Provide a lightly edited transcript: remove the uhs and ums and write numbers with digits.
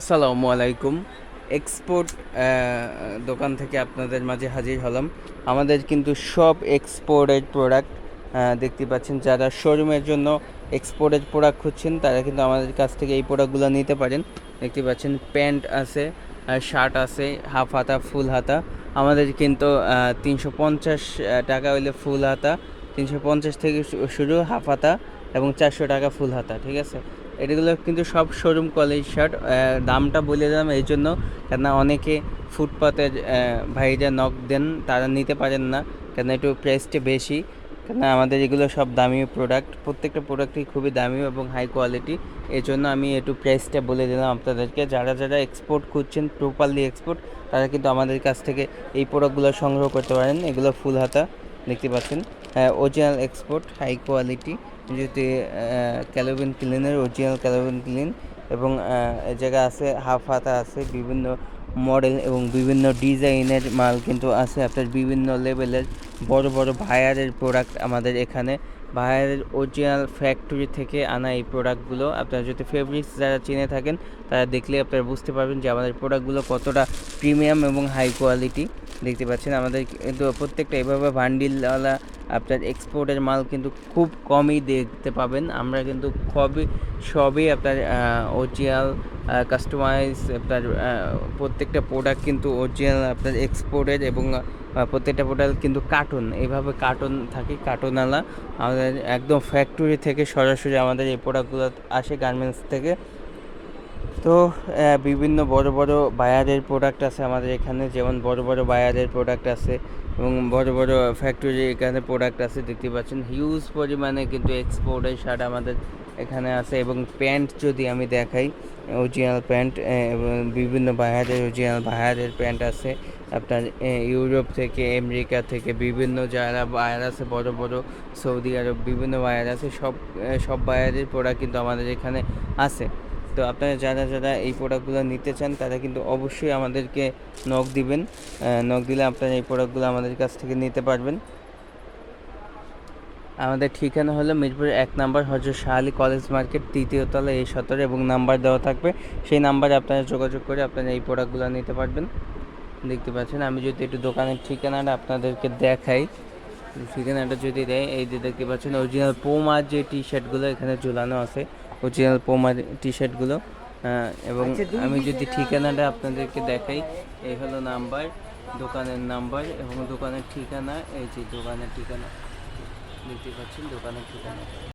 আসসালামু আলাইকুম। এক্সপোর্ট দোকান থেকে আপনাদের মাঝে হাজির হলাম। আমাদের কিন্তু সব এক্সপোর্টের প্রোডাক্ট দেখতে পাচ্ছেন। যারা শোরুমের জন্য এক্সপোর্টের প্রোডাক্ট খুঁজছেন তারা কিন্তু আমাদের কাছ থেকে এই প্রোডাক্টগুলো নিতে পারেন। দেখতে পাচ্ছেন প্যান্ট আছে, শার্ট আছে, হাফ হাতা, ফুল হাতা। আমাদের কিন্তু 350 টাকা হইলে ফুল হাতা, 350 থেকে শুরু হাফ হাতা এবং 400 টাকা ফুল হাতা, ঠিক আছে। এগুলো কিন্তু সব শোরুম কোয়ালিটির শার্ট। দামটা বলে দিলাম এই জন্য, কেন অনেকে ফুটপাতের ভাইরা নক দেন, তারা নিতে পারেন না, কেন একটু প্রাইসটা বেশি। কেন আমাদের এগুলো সব দামি প্রোডাক্ট, প্রত্যেকটা প্রোডাক্টই খুবই দামি এবং হাই কোয়ালিটি। এই জন্য আমি একটু প্রাইসটা বলে দিলাম আপনাদেরকে। যারা যারা এক্সপোর্ট খুঁজছেন, প্রপারলি এক্সপোর্ট, তারা কিন্তু আমাদের কাছ থেকে এই প্রোডাক্টগুলো সংগ্রহ করতে পারেন। এগুলো ফুল হাতা দেখতে পাচ্ছেন, অরিজিনাল এক্সপোর্ট, হাই কোয়ালিটি। যদি ক্যালোভিন ক্লিনের অরিজিনাল ক্যালোভিন ক্লিন এবং এ জায়গা আছে হাফ হাতা আছে, বিভিন্ন মডেল এবং বিভিন্ন ডিজাইনের মাল কিন্তু আছে। আপনার বিভিন্ন লেভেলের বড় বড় ভায়ারের প্রোডাক্ট আমাদের এখানে, ভায়ারের অরিজিনাল ফ্যাক্টরি থেকে আনা এই প্রোডাক্টগুলো। আপনারা যদি ফেব্রিক্স যারা চিনে থাকেন তারা দেখলে আপনারা বুঝতে পারবেন যে আমাদের প্রোডাক্টগুলো কতটা প্রিমিয়াম এবং হাই কোয়ালিটি। দেখতে পাচ্ছেন আমাদের কিন্তু প্রত্যেকটা এভাবে বান্ডিলওয়ালা আপনার এক্সপোর্টের মাল কিন্তু খুব কমই দেখতে পাবেন। আমরা কিন্তু সবই আপনার অরিজিনাল কাস্টমাইজ, আপনার প্রত্যেকটা প্রোডাক্ট কিন্তু অরিজিনাল আপনার এক্সপোর্টের এবং প্রত্যেকটা প্রোডাক্ট কিন্তু কার্টুন, এইভাবে কার্টুন থাকে, কার্টুনওয়ালা। আমাদের একদম ফ্যাক্টরি থেকে সরাসরি আমাদের এই প্রোডাক্টগুলো আসে গার্মেন্টস থেকে। তো বিভিন্ন বড় বড় বায়ারের প্রোডাক্ট আছে আমাদের এখানে, যেমন বড় বড় বায়ারের প্রোডাক্ট আছে এবং বড় বড় ফ্যাক্টরি এখানে প্রোডাক্ট আছে। দেখতে পাচ্ছেন হিউজ পরিমাণে কিন্তু এক্সপোর্টের শার্ট আমাদের এখানে আছে। এবং প্যান্ট যদি আমি দেখাই, অরিজিনাল প্যান্ট এবং বিভিন্ন বায়ারের অরিজিনাল বায়ারের প্যান্ট আছে আপনার ইউরোপ থেকে, আমেরিকা থেকে, বিভিন্ন যারা বায়ার আছে বড় বড়, সৌদি আরব, বিভিন্ন বায়ার আছে, সব বায়ারের প্রোডাক্ট কিন্তু আমাদের এখানে আছে। তো আপনারা যারা যারা এই প্রোডাক্টগুলো নিতে চান তারা কিন্তু অবশ্যই আমাদেরকে নক দিবেন। নক দিলে আপনারা এই প্রোডাক্টগুলো আমাদের কাছ থেকে নিতে পারবেন। আমাদের ঠিকানা হলো মিরপুর 1 নম্বর হযরত শাহ আলী কলেজ মার্কেট, 3য় তলা, A17, এবং নাম্বার দেওয়া থাকবে। সেই নাম্বারে আপনারা যোগাযোগ করে আপনারা এই প্রোডাক্টগুলো নিতে পারবেন। দেখতে পাচ্ছেন, আমি যদি একটু দোকানের ঠিকানাটা আপনাদেরকে দেখাই, ঠিকানাটা যদি দেয়, এই যে দেখতে পাচ্ছেন অরিজিনাল পোমার যে টি শার্টগুলো এখানে ঝুলানো আছে, অরিজিনাল পোমার টি শার্টগুলো। এবং আমি যদি ঠিকানাটা আপনাদেরকে দেখাই, এই হলো নাম্বার, দোকানের নাম্বার এবং দোকানের ঠিকানা। এই যে দোকানের ঠিকানা দেখতে পাচ্ছেন, দোকানের ঠিকানা।